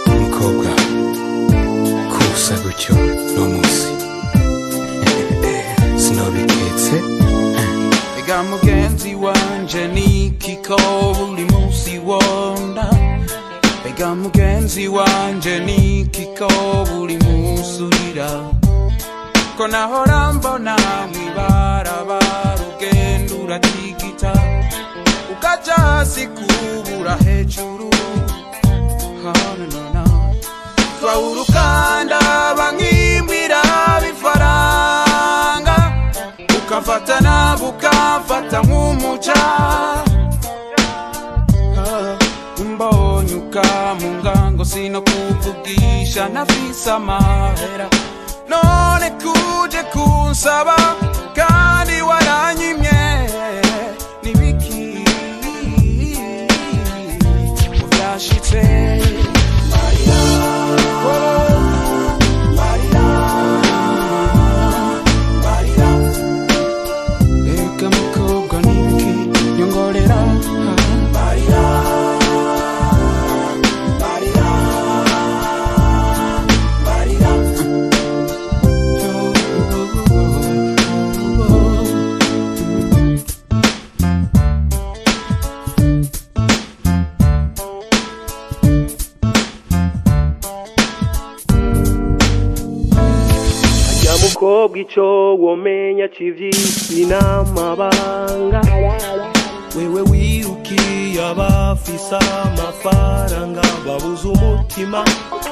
umukobwa kusa gutyo no munsi sinobiketse ega mugenzi wanje nikiko buri munsi wonda ega mugenzi wanje nikiko buri munsi urira ko nahora mbona mwibarabara ugenda uratigita ukaja hasi kubura hejuru hananana twawurukanda bankimbira bifaranga ukafata nabo ukafata nk'umuca mbonye ukamunga ngo sinokuvugisha nafise amahera none kuje kunsaba kandi waranyimye nibiki uvyashitse Maria Maria Maria eka mukobwa nibiki nyongorera Maria Maria Maria mukobwa ico womenya c'ivy'isi n'amabanga wewe wirukiye abafise amafaranga babuze umutima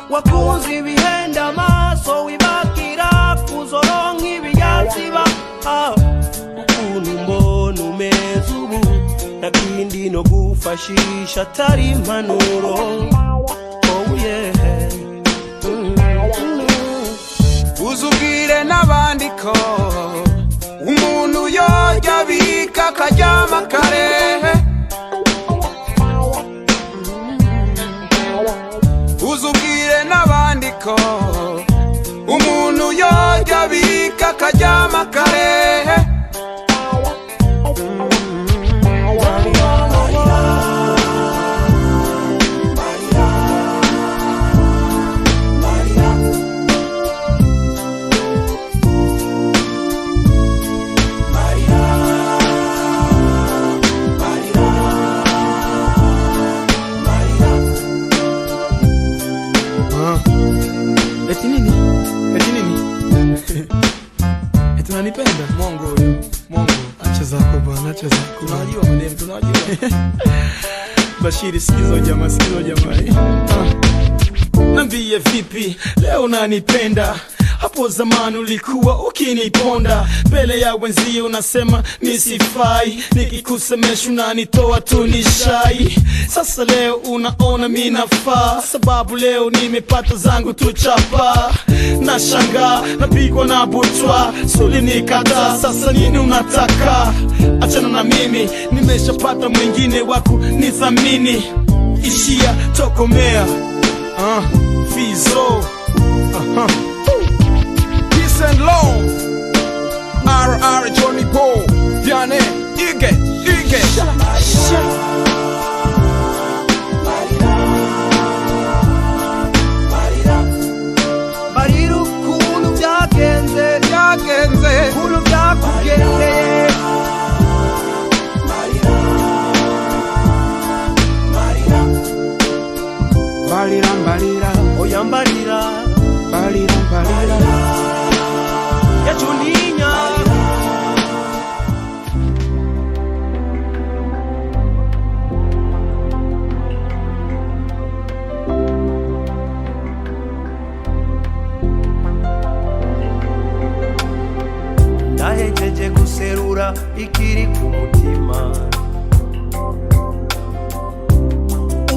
wakunze ibihenda amaso wibakira kuzoronka ibiyaziba ukuntu mbona umeze ubu nakindi no gufashisha atari impanuro oh yeah uzubwire n'abandi ko umuntu yorya bika karyama kare uzubwire n'abandi ko umuntu yorya bika karyama kare Unanipenda? Mongo. Acha zako bwana, acha zako. Tunajua maneno, tunajua. Bashiri sikizo jamaa. Nambie vipi, leo unanipenda? Hapo zamani ulikuwa ukiniponda mbele ya wenzi unasema nisifai, nikikusemesha unanitoa tu ni shai. Sasa leo unaona mimi nafaa, sababu leo nimepata zangu tu chapa. Nashangaa napigwa na butwa, suli nikata, sasa nini unataka? Achana na mimi, nimeshapata mwingine waku nithamini. Ishia tokomea Fizo Peace and love RR Johnny Paul Vianney Ige Barira ukuntu byagenze ukuntu byakugendeye Barira oya mbarira yacuninya ndahejeje guserura ikiri ku mutima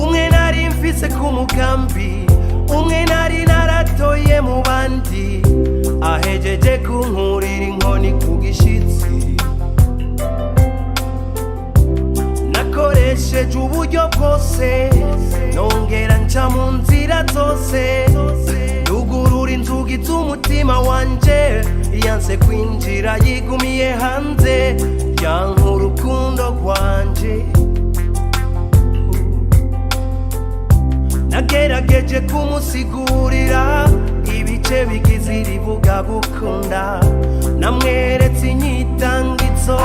umwe nari mfise ku mugambi umwe nari naratoye mu bandi ahejeje kunkurira inkoni ku gishitsi nakoresheje uburyo bwose nongera nca mu nzira zose yugurura inzugi z'umutima wanje yanse kwinjira yigumiye hanze yanka urukundo rwanje nagerageje kumusigurira ibice bigize irivuga gukunda, namweretse inyitangitso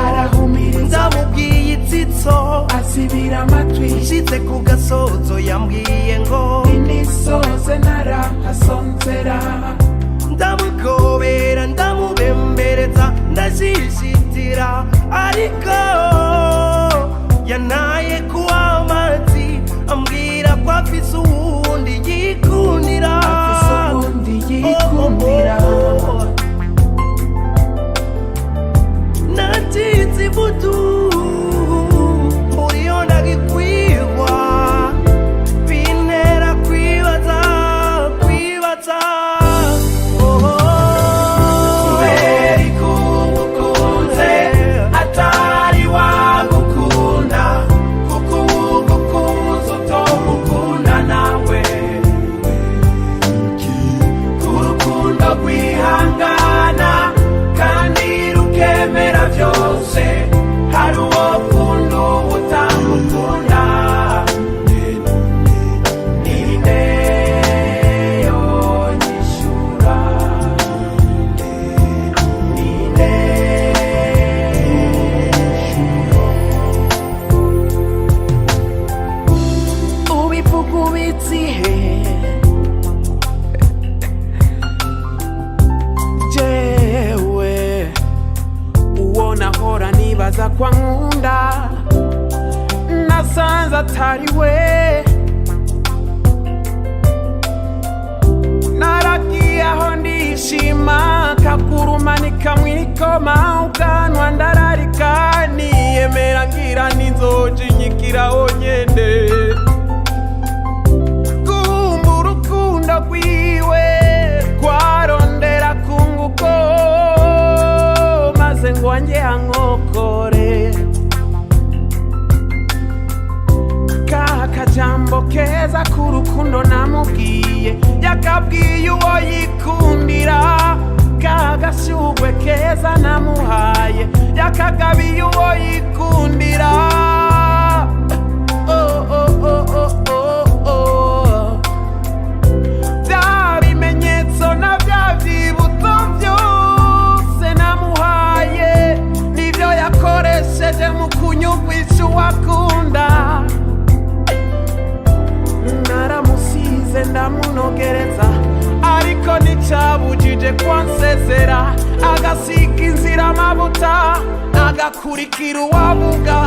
ndamubwiye itsitso asibira amatwi, nshitse ku gasozo yambwiye ngo inisoze narahasonzera, ndamugobera ndamubembereza ndashishitira, ariko yanaye kuwa amazi ambwira ko afise uwundi yikundira, nacize ibutu muriyo ndagikwirwa, bintera kwibaza kubera ikugukunze atari wagukunda, kuko ugukunze utomukunda nawe, kurukundo rwihangana kandi rukemera vyose, hari uwo kunda utamukunda, ninde yonyishura, ninde ubivuga ubizihe, jewe uwo nahora nibaza kwa nkunda nasanze atari we, naragiye aho ndishima kagurumanika mwikoma, ubwanwa ndararika niyemera ngira ninzoja inyigiraho nyene, kumva urukundo rwiwe rwarondera kunguko, maze ngo wanjye ankokore, kakajambo keza k'urukundo namubwiye, yakabwiye uwo yikundira, kagashyugwe keza namuhaye, yakagabiye uwo yikundira, bya bimenyetso na bya vyibutso vyose namuhaye, nivyo yakoresheje mu kunyumvisha uwakunda, naramusize ndamunogereza, ariko nticabujije kwansezera, agasiga inzira amavuta agakurikira uwavuga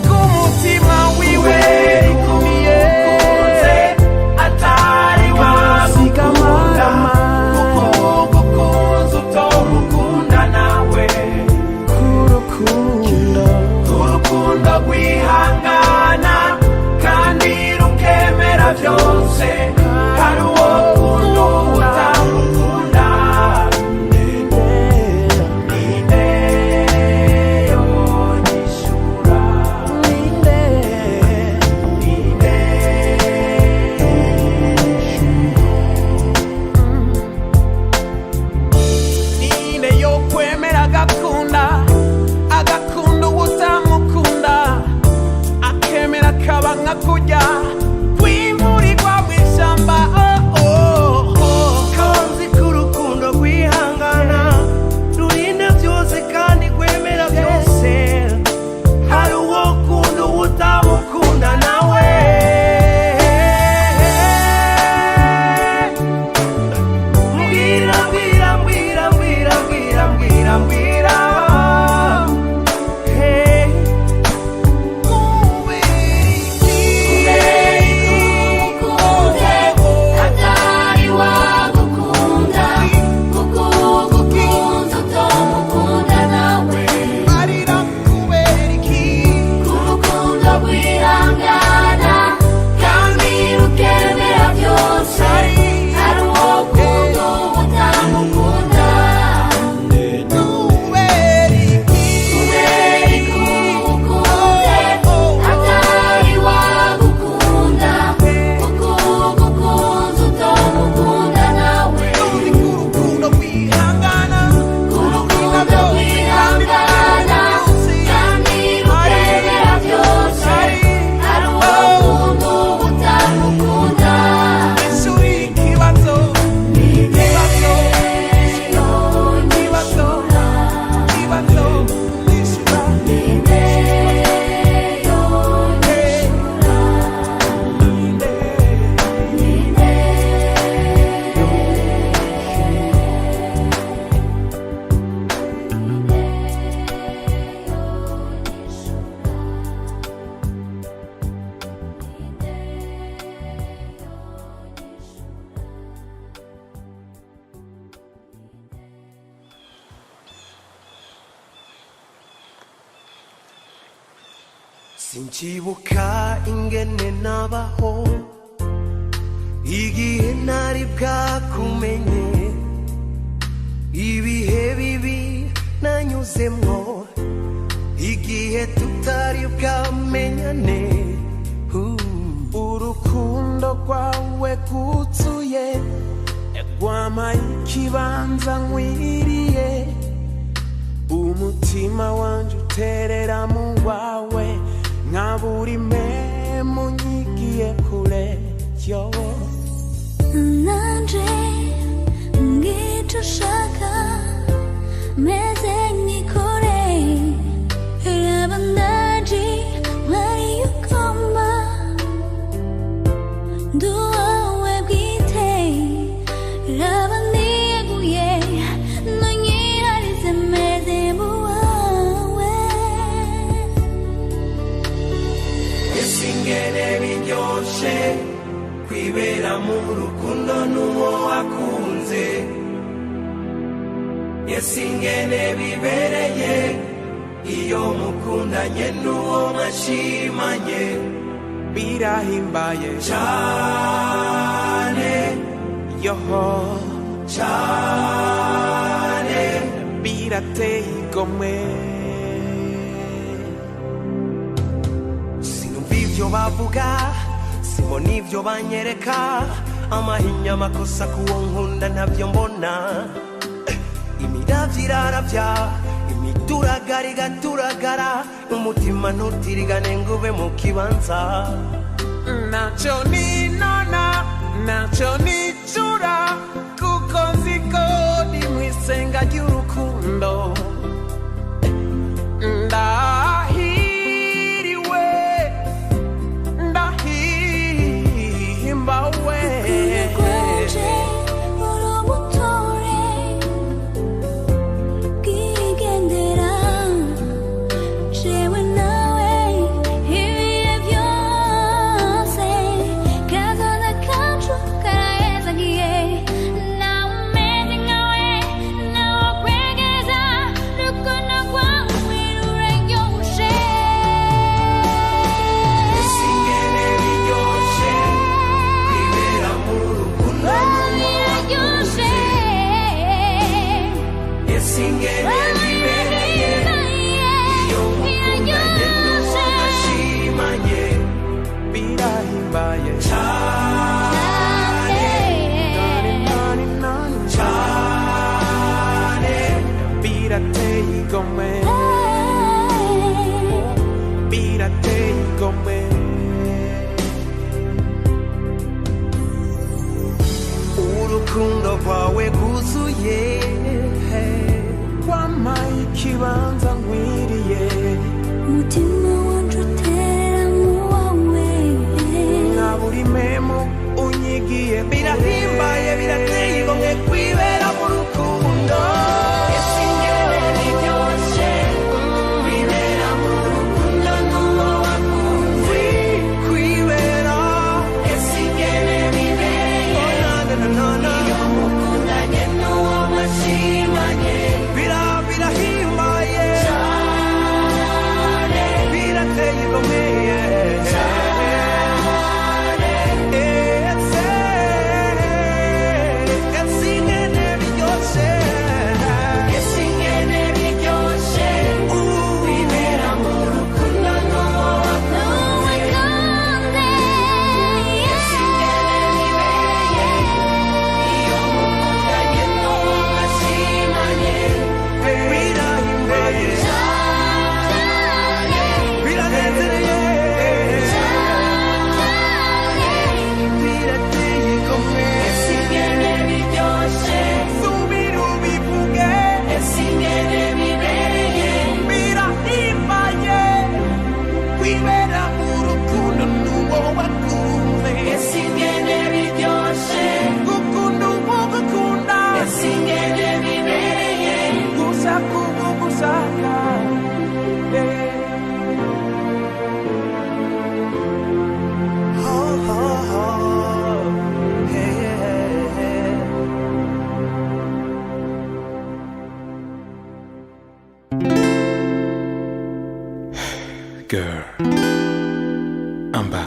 k'umutima wiwe ikumiye, atari wagukunda, kuko ugukunze utomukunda nawe, kurukundo rwihangana kandi rukemera vyose, hari uwo kunda utamukunda, ninde yonyishura, ninde yokwemera agakunda uwutamukunda, akemera kaba nka kurya kwimburirwa mw'ishamba, kanzi k'urukundo rwihangana rurinda vyose kandi rwemera vyose, hari uwo kunda uwutamukunda nawe, mbwira mbwira mbwira mbwira mbwira mbwira mbwira, hey, kubera sinkibuka ingene nabaho igihe ntari bwakumenye, ibihe bibi nanyuzemwo igihe tutari bwamenyane. Urukundo rwawe rwuzuye rwampaye ikibanza nkwiriye, umutima wanje uterera mu wawe nka buri mpemu nyigiye kure yo. nanje ngico ushaka meze nkikore raba ndaje mwari ukoma nduwawe bwite raba niyeguye nonyiharize meze muwawe. Esingene biryoshe kwibera mu rukundo n'uwo wakunze, esingene bibereye iyo mukundanye n'uwo mwashimanye, birahimbaye cyane yoho cyane, birateye igomwe. sinumva ivyo bavuga, simbona ivyo banyereka, amahinya amakosa kuwo nkunda ntabyo mbona, imiravyo iraravya imituragara igaturagara, umutima ntutirigane ngube mu kibanza. Nacho ninona nacho nicura kuko nziko ni mwisenga ry'urukundo, ndahiriwe ndahimbawe. Kwanje urubutore bwigendera jewe nawe ibihe byose, kazoza kacu karahezagiye nawe umeze nkawe nawe kwegeza rukundo rwawe ruraryoshe. Esingene biryoshe kwibera mu rukundo Biraryoshe. esingene bibereye iyo mukundanye n'uwo mwashimanye, birahimbaye cyane nani nani cyane, birateye igomwe birateye igomwe. urukundo rwawe rwuzuye wampaye ikibanza nkwiriye, umutima wanje utera mu wawe. nka buri mpemu unyigiye birahimbaye birateye igomwe kwibera mu rukundo. Esingene biryoshe kwibera mu rukundo n'uwo wakunze, kwibera esingene bibereye iyo mukundanye n'uwo mwashimanye, birahimbaye cyane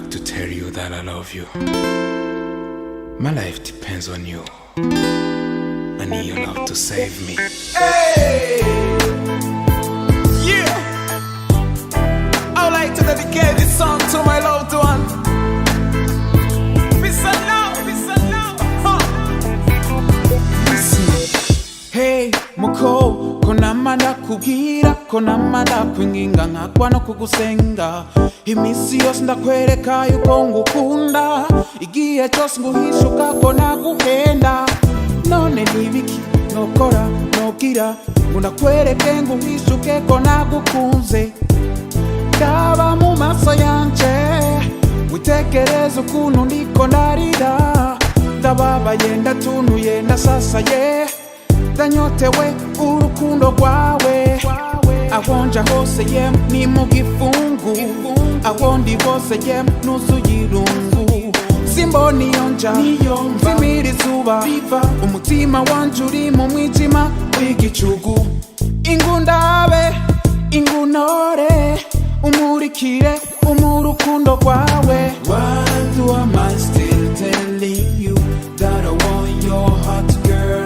back to tell you that I love you. My life depends on you. I need your love to save me. Hey! Yeah! I would like to dedicate this song to my loved one. Peace and love, peace and love. Hey, Moko, konamanda kugira, konamanda kwinginga nkakwa no kugusenga. Imisi yose ndakwereka yuko ngukunda, igihe cyose nguhishuka ko naguhenda. None nibiki nokora nogira ngo ndakwereke nguhishuke ko nagukunze. Ndaba mu maso yanje witekereza ukuntu ndiko ndarira, ndababaye ndatunuye ndasasaye, ndanyotewe urukundo rwawe. Ahonja hose yem ni mu gifungu, aho ndi hose yem nuzuye irungu. Simboni yonja mvimira izuba, umutima wanje uri mu mwijima w'igicugu. Ingundabe ingunore umurikire umurukundo rwawe. Why do I still telling you that I want your heart, girl?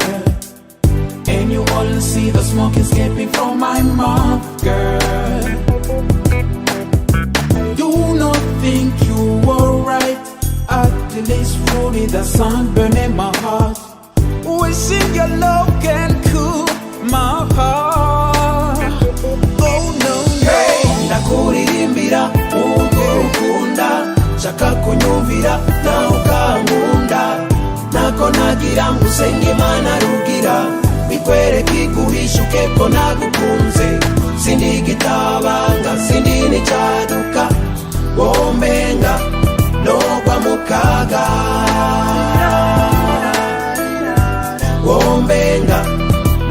And you only see the smoke escaping from my mouth, girl. Do not think you were right. At least truly the sun burning my heart. Wishing your love can cool my heart. Oh no, no. Hey, ndakuririmbira ubwo ukunda, shaka kunyumvira na ukankunda. Nako nagira ngusenge Imana rugira, bikwereke iguhishuke ko nagukunze. Sindi gitabanga, sindi n'icyaduka, wombenga nogwa mukaga, wombenga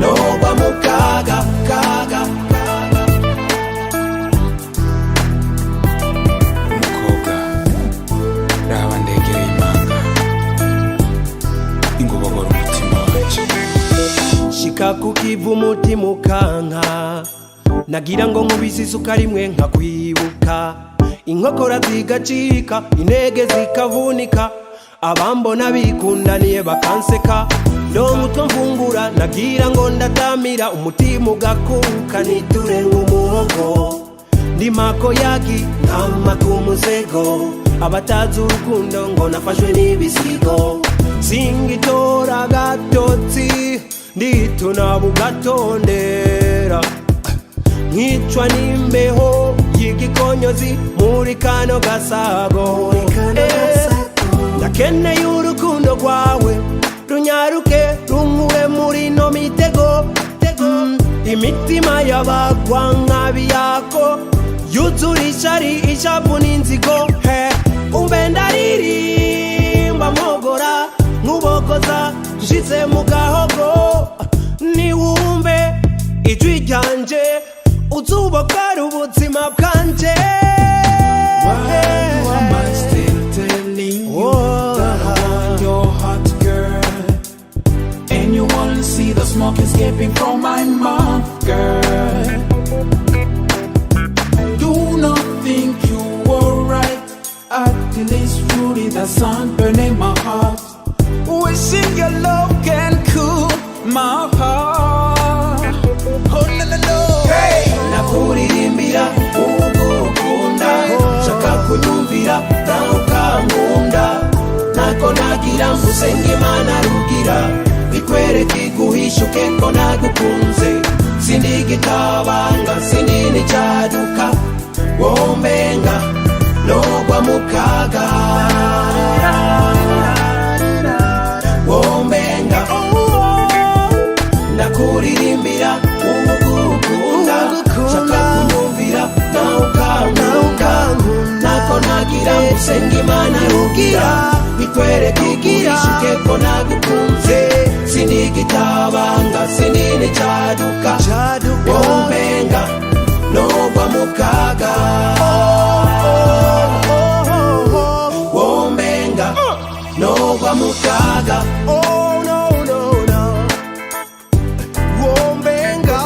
nogwa mukaga, kaga. Umukobwa raba ndegera imanga, ingubogora umutima wanje. Shika kukiva umutima ukanka, nagira ngo nkubise isuka rimwe nkakwibuka. Inkokora zigacika, intege zikavunika, abambona bikundaniye bakanseka. Ndomutwe mfungura, nagira ngo ndatamira, umutima ugakuka niture nk'umuhogo. Ndi mako yagi nkama kumusego, abatazi urukundo ngo nafashwe n'ibisigo. Singitora gatotsi, ndituna bugatondera, nkicwa n'imbeho y'igikonyozi muri kano gasago. Ndakeneye urukundo rwawe runyaruke runkure muri no mitego. Imitima y'abagwa nk'abiyako yuzura ishari, ishavu n'inzigo. Umbe ndaririmba mpogora nkubokoza nshitse mu gahogo. Niwumve ijwi ryanje uzubokora ubuzima bwanje. Why am I still telling you that I want your heart, girl? And you only see the smoke escaping from my mouth, girl. Do not think you were right. At least truly the sun burning my heart. Wishing your love can cool my heart. Oh no no no. Hey, nakuririmbira ubwo ukunda, shaka kunyumvira na ukankunda. Nako nagira ngusenge Imana rugira, bikwereke iguhishuke ko nagukunze. Sindi gitabanga, sindi n'icyaduka, wombenga nogwa mukaga, wombenga. Ndakuririmbira ubwo ukunda, shaka kunyumvira na ukankunda. Nako nagira ngusenge Imana rugira, bikwereke iguhishuke ko nagukunze. Sindi gitabanga, sindi n'icyaduka, wombenga nogwa mukaga, wombenga nogwa mukaga. Oh no no no, wombenga.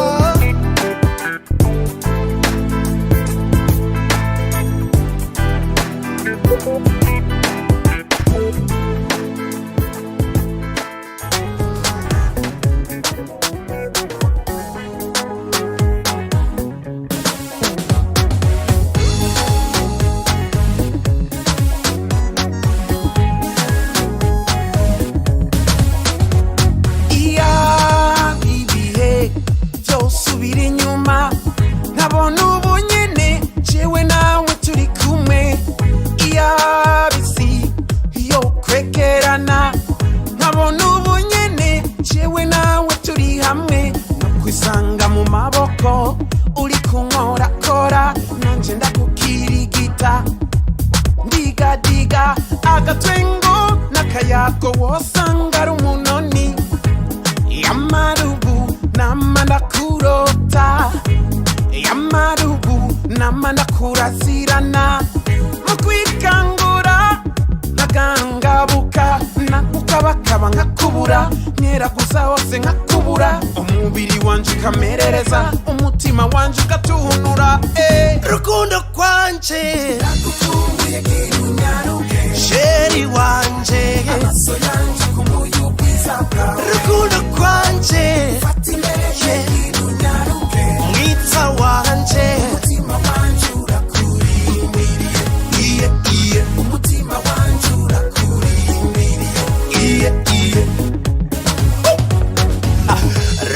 agatwengo n'akayago wosanga ari umunoni yamarubu namanda kurota yamarubu namanda kurazirana mukwikangura nagangabuka nakukabakaba nkakubura nyeraguza hose nkakubura umubiri wanje ukamerereza umutima wanje ugatuhunura rukundo kwanje nagukumbuye kirunyaruke sheri wanje amaso yanje kumbuye ubwiza bwawe rukundo kwanje fata imbere kirunyaruke mwita wanje umutima wanje urakurindiriye iye iye umutima wanje urakurindiriye iye iye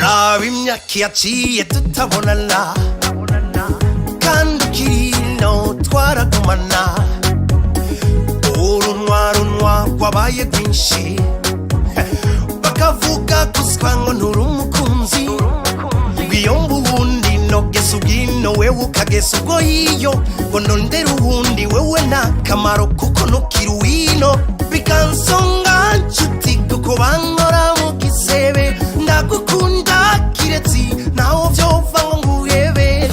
raba imyaka yaciye tutabonana kandi ukirino twaragumana urunwa rwabaye rwinshi bakavuga guswa ngo nturi umukunzi iyo mbubundi nogesa ubwino wewe ukagesa ubwo hiyo ngo ndondere ubundi wewe nta kamaro kuko ntukiri uwino bikansonga nshuti kuko bankora mu gisebe ndagukunda kiretse naho vyova ngo nguhebe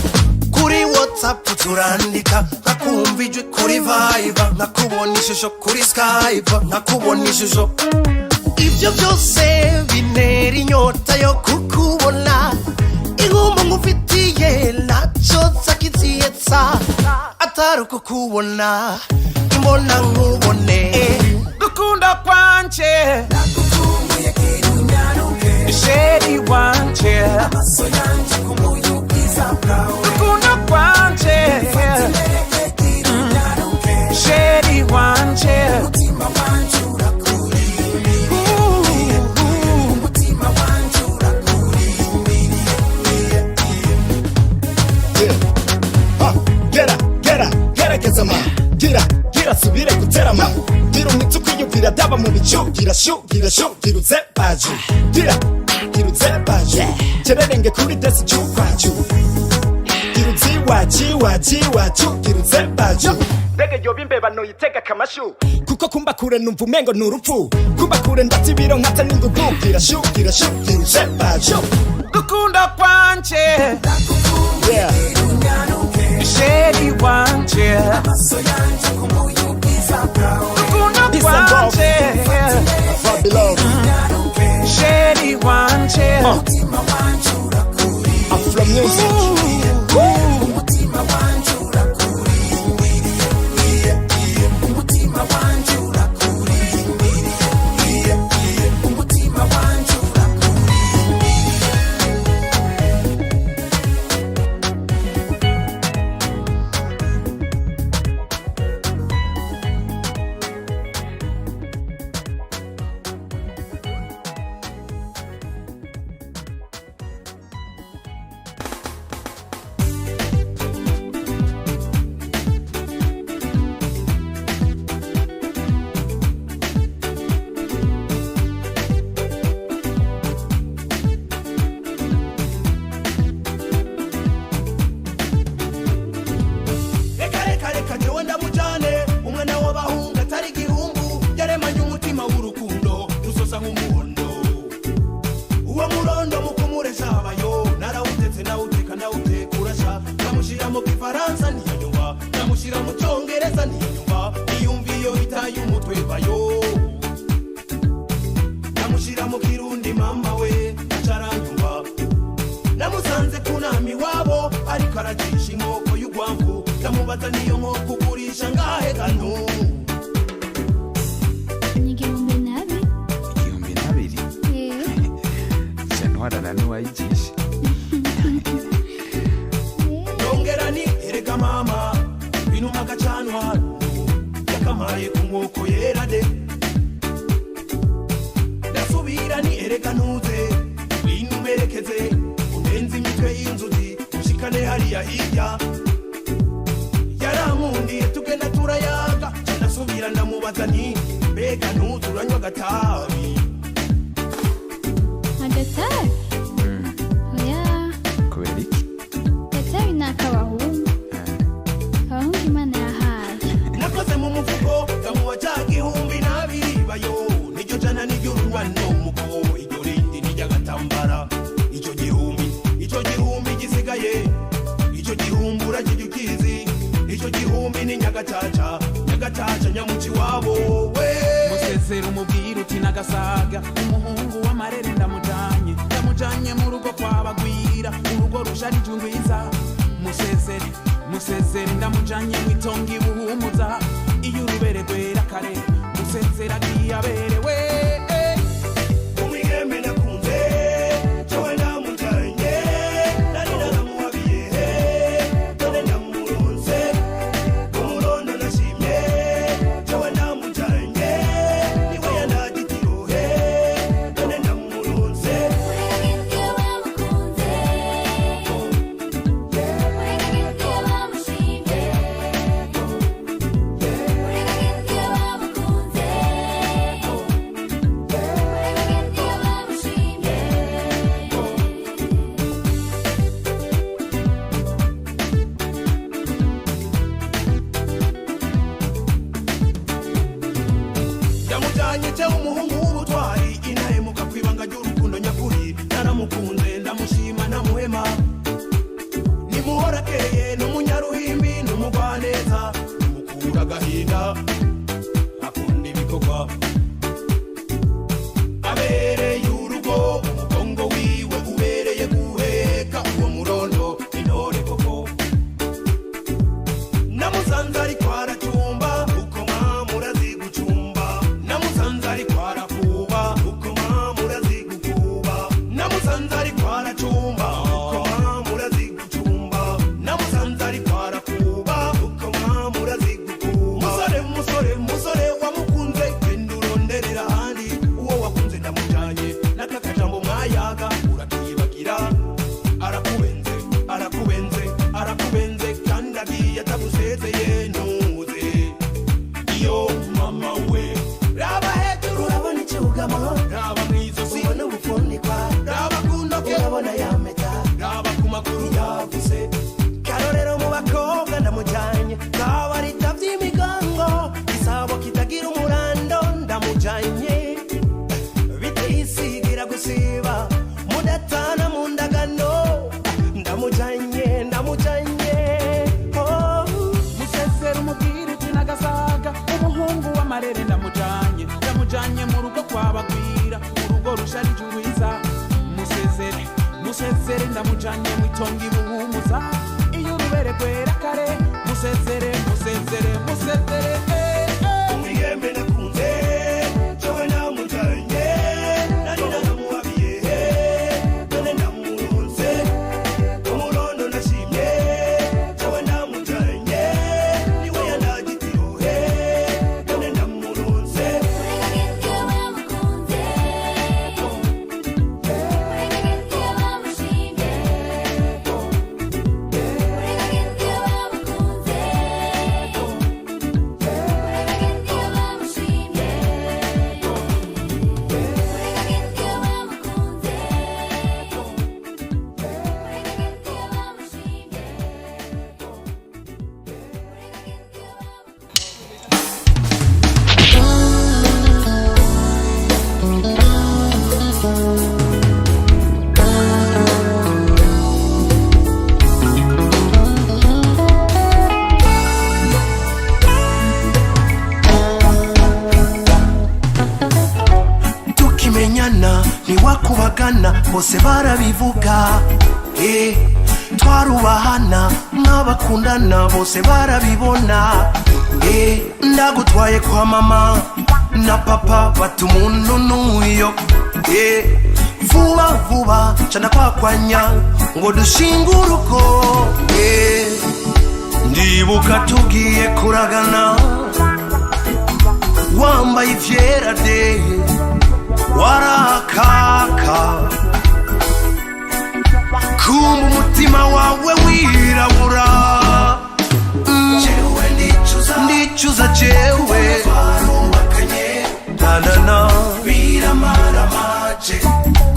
kuri WhatsApp turandika nkakumva ijwi kuri Viber nkakubona ishusho kuri Skype nkakubona ishusho ibyo byose bintera inyota yo kukubona inkumbu ngufitiye naco zakiziyetsa atari ukukubona imbona nkubone gukunda kwanje nagukumbuye kirunyaruke sheri wanje amaso yanje kumbuye ubwiza bwawe gukunda kwanje sheri wanje umutima wanje urakurindiriye umutima wanje urakurindiriye gerageza ma gira subire guterama gira umwitsi ukwiyumvira daba mu bicu gira uze baju gira uze baju kererenge kuri desi cy'ukwacu gira uzi wacu gira uze baju mbega yoba imbeba noyitega kamashu kuko kumba kure numva umengo ni urupfu kumba kure ndetse ibiro nkata n'ingugu gira uze baju gukunda kwanje sheri wanje amaso yanje kumbuye ubwiza bwawe gukunda kwanje sheri wanje umutima wanje urakurindiriye Afro music umutima wanje urakurindiriye umutima wanje urakurindiriye umutima wanje Imana yahaye nakoze mu mufuko kamuwa cya gihumbi nyagacaca nyamuci wabo we musezera umubwira uti nagasaga umuhungu w'amarere ndamujanye mu rugo kwabagwira urugo rusharije ungwiza musezere ndamujanye mwitonga ibuhumuza iyo urubere rwera kare musezera agiye aberewe umwigeme nakunze jowe ndamujanye nari naramuhabiye none ndamuronse umurondo nashimye jowe ndamujanye niwe yanagitirohe none ndamuronse ndamujanye je umuhungu w'ubutwari inahemuka kwibanga ry'urukundo nyakuri naramukunze ndamushima namuhema nimuhora akeye n'umunyaruhimbi n'umugwaneza mukura agahinda akunda ibikorwa abereye urugo umugongo wiwe ubereye guheka uwo murondo intore koko namusanze ariko aracumba uko mwamurazi gucumba namusanze ariko arakuba uko mwamurazi gukuba namusanze ariko aracumba uko mwamurazi gucumba namusanze ariko arakuba uko mwamurazi gukuba musore wamukunze genda uronderera ahandi uwo wakunze ndamujanye n'akakajambo mwayaga urakibagira arakubenze kandi agiye atagusezeye ntuze iyo mama we raba hejuru urabona icyugamo raba mwizosi ubona ubupfundikwa raba kundoke urabona yameta raba ku maguru yavuze karorero mu bakobwa ndamujanye kaba ritavye imigongo isabo kitagira umurando ndamujanye bitisigira gusiba mudatana mu ndagano ndamujanye musezera umubwira uti nagasaga umuhungu w'amarere ndamujanye mu rugo kwabagwira urugo rusharije ungwiza musezere ndamujanye mwitonga ibuhumuza iyo urubere rwera kare musezere umwigeme nakunze jowe ndamujanye nari naramuhabiye none ndamuronse umurondo nashimye jowe ndamujanye niwe yanagitirohe none ndamuronse tukimenyana ntiwakubagana bose barabivuga twarubahana n'abakundana bose barabibona ndagutwaye kwa mama na papa bati umuntu n'uyo vuba cana kwakwanya ngo dushinge urugo ndibuka tugiye kuragana wambaye ivyera de warakaka kumba umutima wawe wirabura ndicuza jewe nanana biramaramaje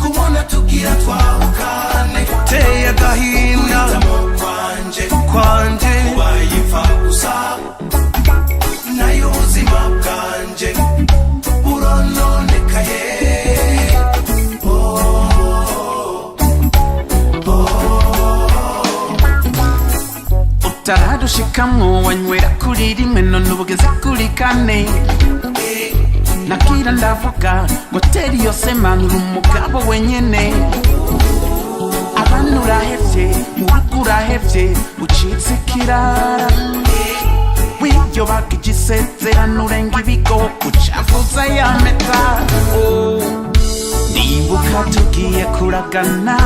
kubona tugira twahukane teye agahinda kwanje ubayipfa gusa nayo ubuzima bwanje burononekaye utaradushika kamwo wanywera kuri rimwe none ubugeze kuri kane nakira ndavuga ngo teri yose manura umugabo wenyene abantu urahevye murugo urahevye ucitse ikirara w'ibyo baga igisezerano urenga ibigo ucavuza ya meta ndibuka tugiye kuragana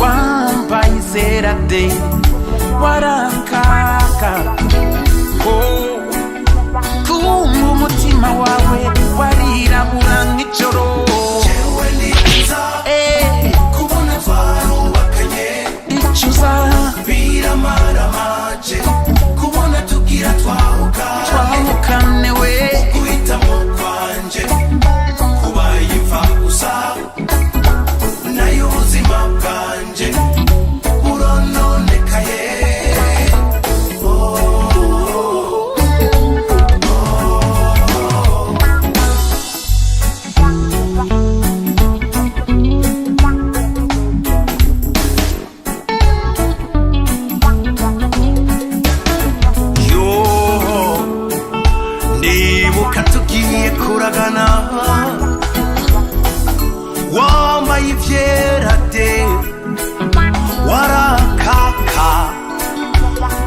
wambaye izera de warakaka kumva umutima wawe warirabura nk'ijoro kubona twarubakanye icuza biramaramaje kubona tugira twahukane we guhitamo kwanje kubaye imfa gusa nayo ubuzima bwanje burononekaye kuragana wambaye ivyera de warakaka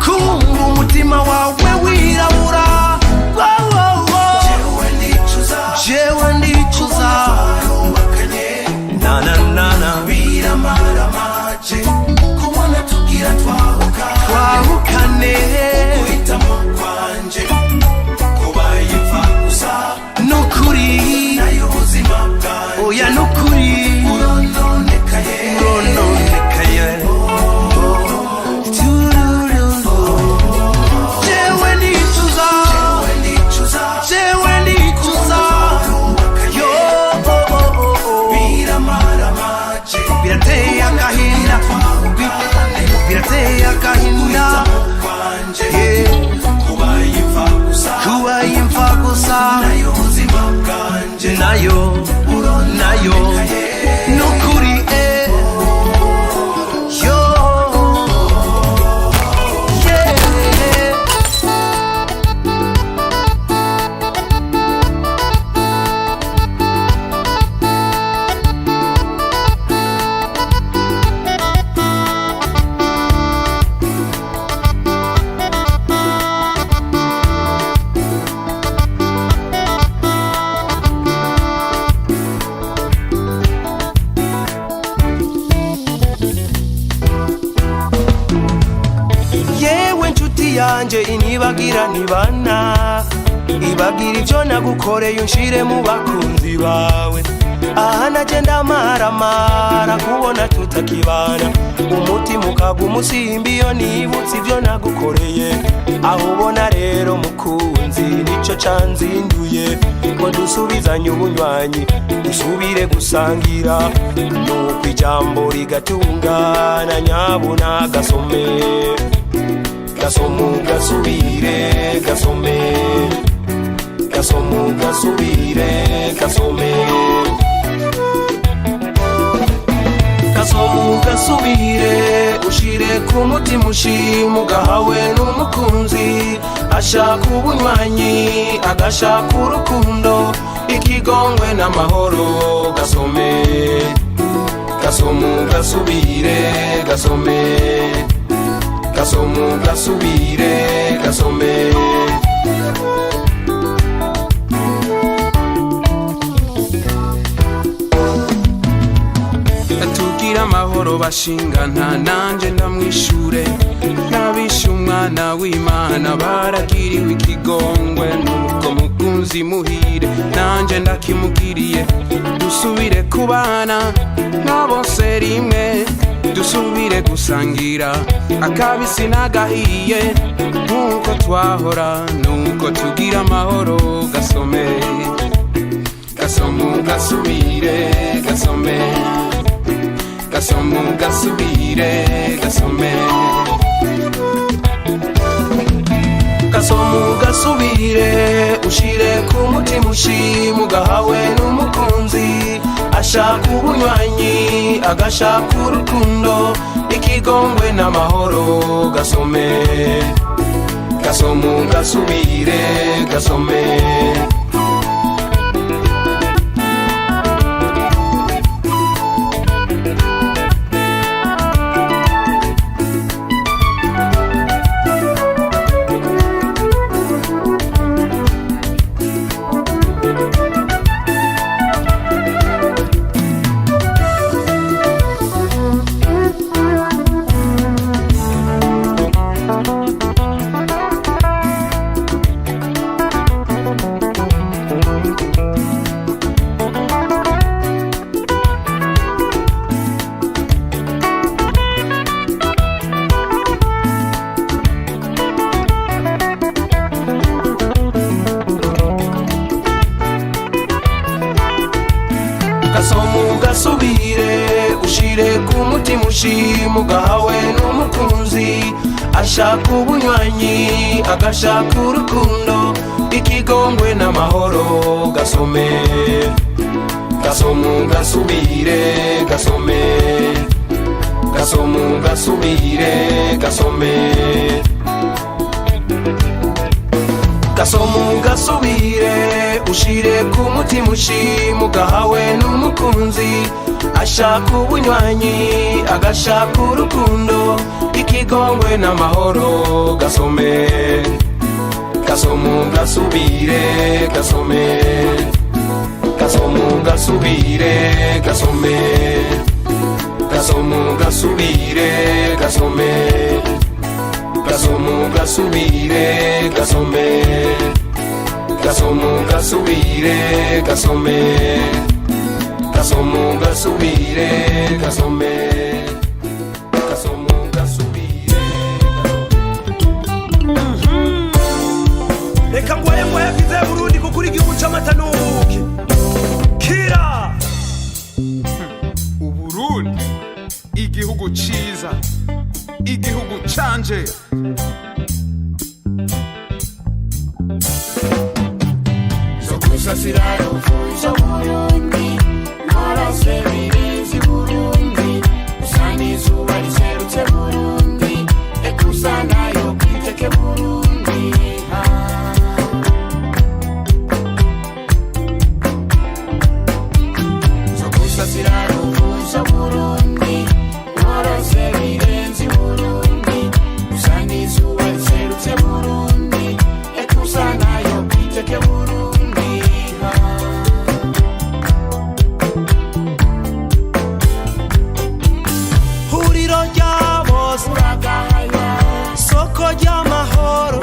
kumva umutima wawe wirabura jewe ndicuza nananana biramaramaje kubona tugira twahukane guhitamo kwanje kubaye imfa gusa nukuri nayo ubuzima bwawe oya nukuri urononekaye jewe ndicuza yo biramaramaje birateye agahinda kubaye imfa gusa nayo ubuzima bwanje nayo nukuri yo yanje inibagira nibana ibagira ivyo nagukoreye unshire mu bakunzi bawe aha naje ndamaramara kubona tutakibana umutima ukaguma usimba iyo nibutse ivyo nagukoreye aho ubona rero mukunzi nico canzinduye ngo dusubizanye ubunywanyi dusubire gusangira nuko ijambo rigatungana nyabuna gasome gasomu gasubire gasome gasomu gasubire gasome gasomu gasubire ushire ku mutima ushima ugahawe n'umukunzi ashaka ubunywanyi agashaka urukundo ikigongwe n'amahoro gasome gasomu gasubire gasome gasomu gasubire gasome tugira amahoro bashingana nanje ndamwishure nabishe umwana w'Imana baragiriwe ikigongwe nuko mukunzi muhire nanje ndakimugiriye dusubire kubana na bose rimwe dusubire gusangira akabisi n'agahiye nkuko twahora nuko tugira amahoro gasome gasomu gasubire gasome gasomu gasubire gasome gasomu gasubire ushire ku mutima ushima ugahawe n'umukunzi ashaka ubunywanyi agashaka urukundo ikigongwe n'amahoro gasome gasomu gasubire gasome gasomu gasubire ushire ku mutima ushima ugahawe n'umukunzi ashaka ubunywanyi agashaka urukundo ikigongwe n'amahoro gasome gasomu gasubire gasome gasomu gasubire gasome gasomu gasubire ushire ku mutima ushima ugahawe n'umukunzi ashaka ubunywanyi agashaka urukundo ikigongwe n'amahoro gasome gasomu gasubire gasome gasomu gasubire gasome gasomu gasubire gasome gasomu gasubire gasome gasomu gasubire gasome gasomu gasubire gasome gasomu gasubire reka ngoye vize Burundi kukuri igihugu c'amatanuki kira Uburundi igihugu ciza igihugu canje Sasira ufuza Burundi Narase birenzi Burundi Usani izuba riserutse Burundi Ekusana yo kwiteke Burundi Sasira ufuza Burundi Narase birenzi Burundi Usani izuba riserutse Burundi Ekusana yo kwiteke Burundi soko ry'amahoro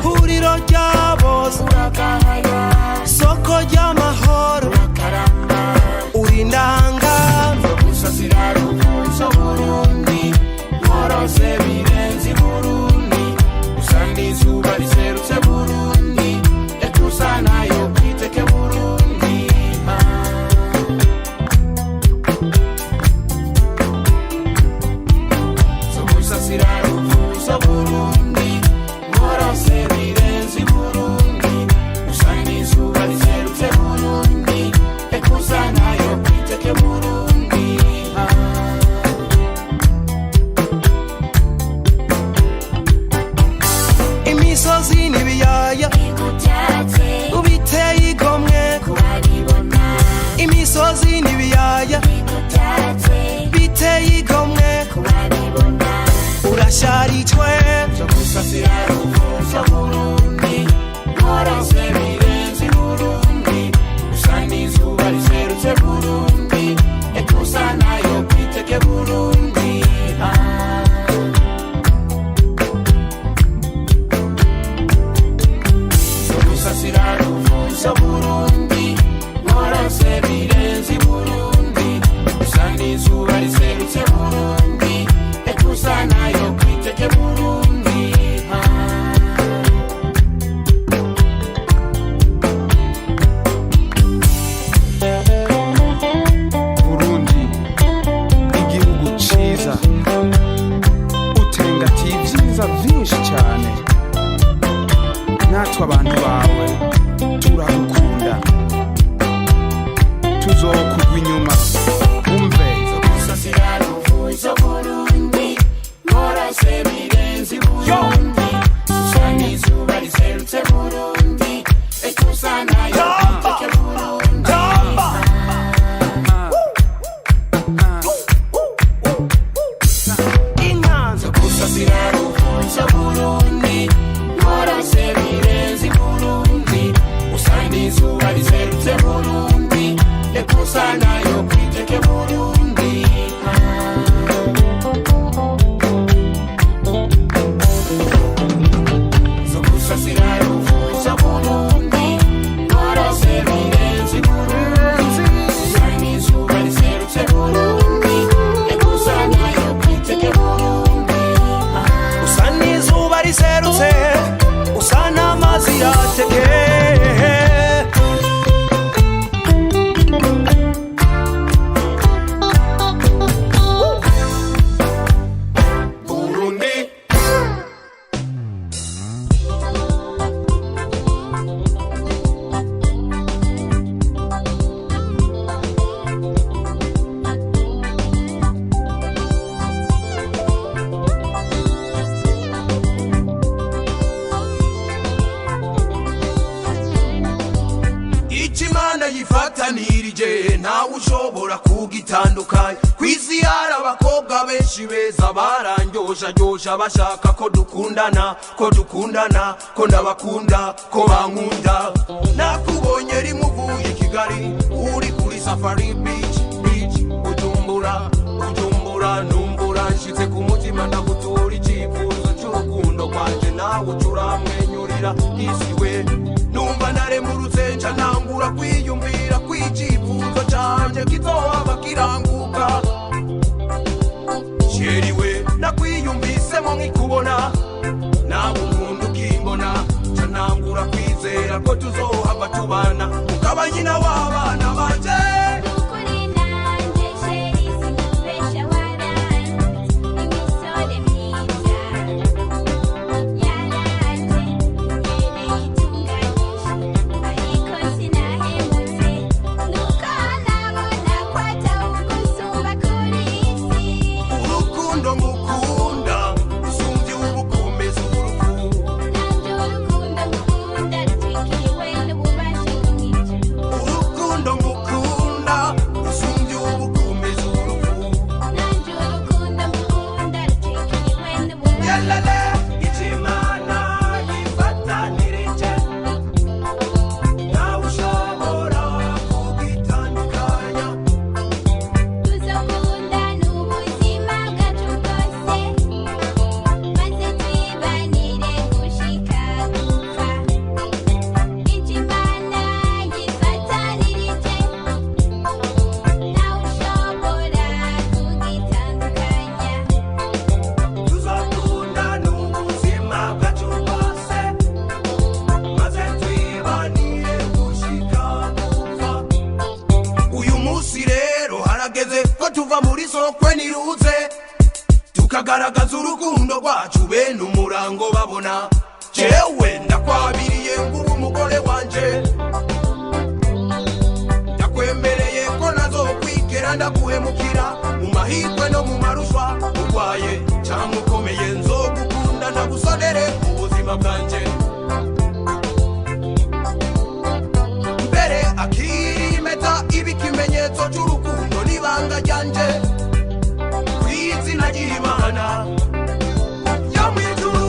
huriro ry'abose soko ry'amahoro uri ndanga gusasira ruvuzo Burundi morose birenzi Burundi usanga izuba riserutse Burundi ekusana yo kwiteke Burundi gusasira ruvuzo Burundi morose birenzi Burundi usanga izuba riserutse Burundi ekusana yo kwiteke Burundi imisozi n'ibiyaya ubiteye igomwe imisozi n'ibiyaya biteye igomwe urasharijwe gusasira ruvuzo Burundi morose birenzi Burundi usanga izuba riserutse Burundi ekusana yo kwiteke Burundi gusasira ruvuzo Burundi morose birenzi Burundi usanga izuba riserutse Burundi ekusana yo kwiteke Burundi Burundi igihugu ciza utengatiye ivyiza vyinshi cyane natwe abantu bawe turagukunda ntituzokugwa inyuma umve Gusasira ruvuzo Burundi Morase birenze Burundi Usanga izuba riserutse Burundi Ekusana yo kwiteke Burundi Gusasira ruvuzo Burundi Morase birenze Burundi Usanga izuba riserutse Burundi Ekusana yo kwiteke Burundi Gusasira ruvuzo Burundi Morase birenze Burundi Usanga izuba riserutse Burundi Ekusana yo kwiteke Burundi Usana izuba riserutse usana amazi yateke Burundi Ichimana yifatanirije ntawe ushobora kugitandukanya kwisi hari abakobwa benshi beza barangyosha bashaka ko dukundana ko ndabakunda ko bankunda nakubonye rimwe uvuye i Kigali uri kuri Safari Beach Bujumbura numbura nshitse ku mutima ndagutura icyifuzo cy'urukundo rwanje nawe ucuramwenyurira isiwe numva naremurutse nca ntangura kwiyumvira kw'icyifuzo canje kizohava kiranguka sheriwe nakwiyumvisemo nkikubona nawe unkunda ukimbona nca ntangura kwizera ko tuzohava tubana ukaba nyina w'abana banje tukagaragaza urukundo rwacu bene umurango babona jewe ndakwabiriye ngubu umugore wanje ndakwemereye ko nazokwigera ndaguhemukira mu mahirwe no mu marushwa urwaye cyangwa ukomeye nzogukunda nagusonere mu buzima bwanje mbere akiri impeta iba ikimenyetso cy'urukundo n'ibanga ryanje kw'izina ry'Imana yo mw'ijuru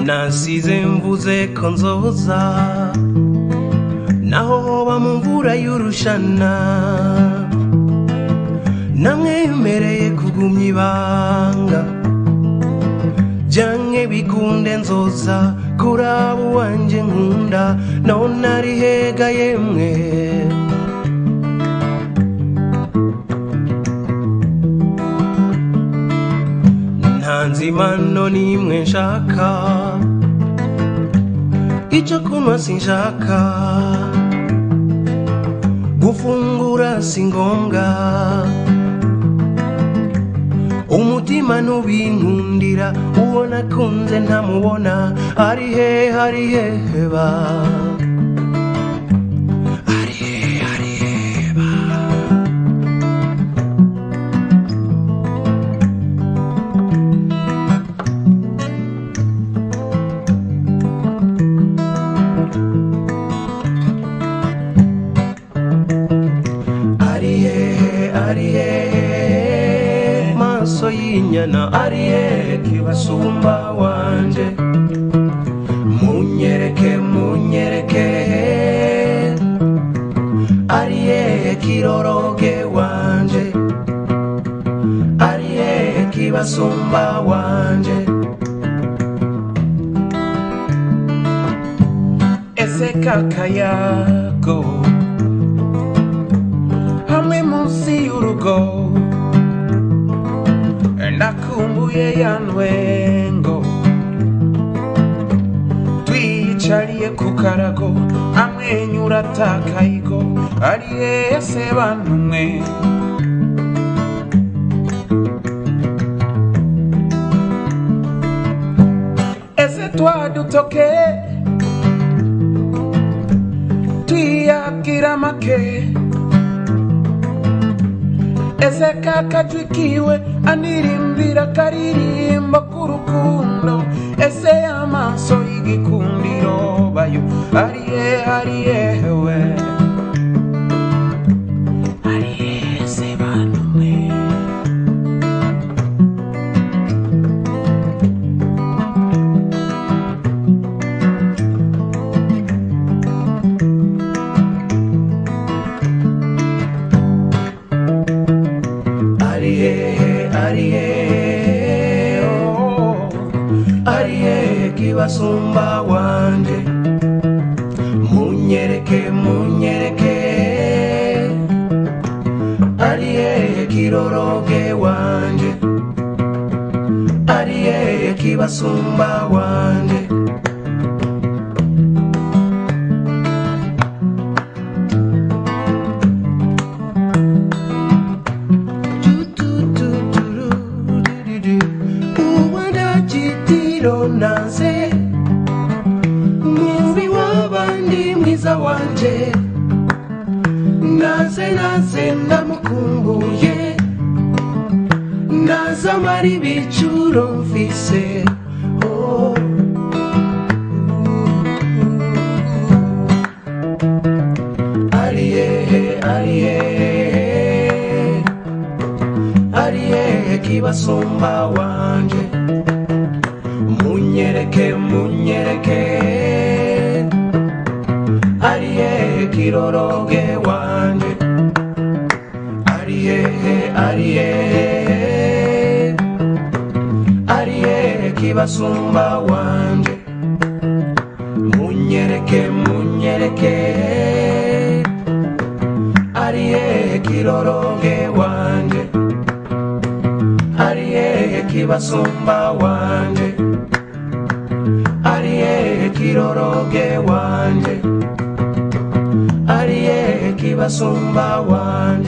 nasize mvuze ko nzoza naho hoba mu mvura y'urushana namwemereye kugumya ibanga byanke bikunde nzoza kuraba uwanje nkunda none ari hega yemwe ntanze impano nimwe nshaka icyo kunywa sinshaka gufungura si ngombwa umutima nubinkundira uwo nakunze ntamubona ari hehe ba ari hehe ba ari hehe maso y'inyana ari hehe kibasumba wanje munyereke ari hehe kiroroge wanje ari hehe kibasumba wanje ese kakayago hamwe munsi y'urugo nakumbuye ya ntwengo twiyicariye ku karago amwenyura atakayigo ari hehe se bantu mwe ese twadutoke twiyagira make ese kakajwikiwe anirimbira karirimba k'urukundo ese amaso y'igikundiro bayo ari hehe we ari hehe se bantu mwe ari hehe kibasumba wanje munyereke ari hehe kiroroge wanje ari hehe kibasumba wanje naze mwizi w'abandi mwiza wanje naze ndamukumbuye naze amara ibicuro mfise oh. ari hehe kibasumba wanje munyereke ari hehe kiroroge wanje ari hehe kibasumba wanje munyereke ari hehe kiroroge wanje ari hehe kibasumba wanje ari hehe kiroroge wanje ari hehe kibasumba wanje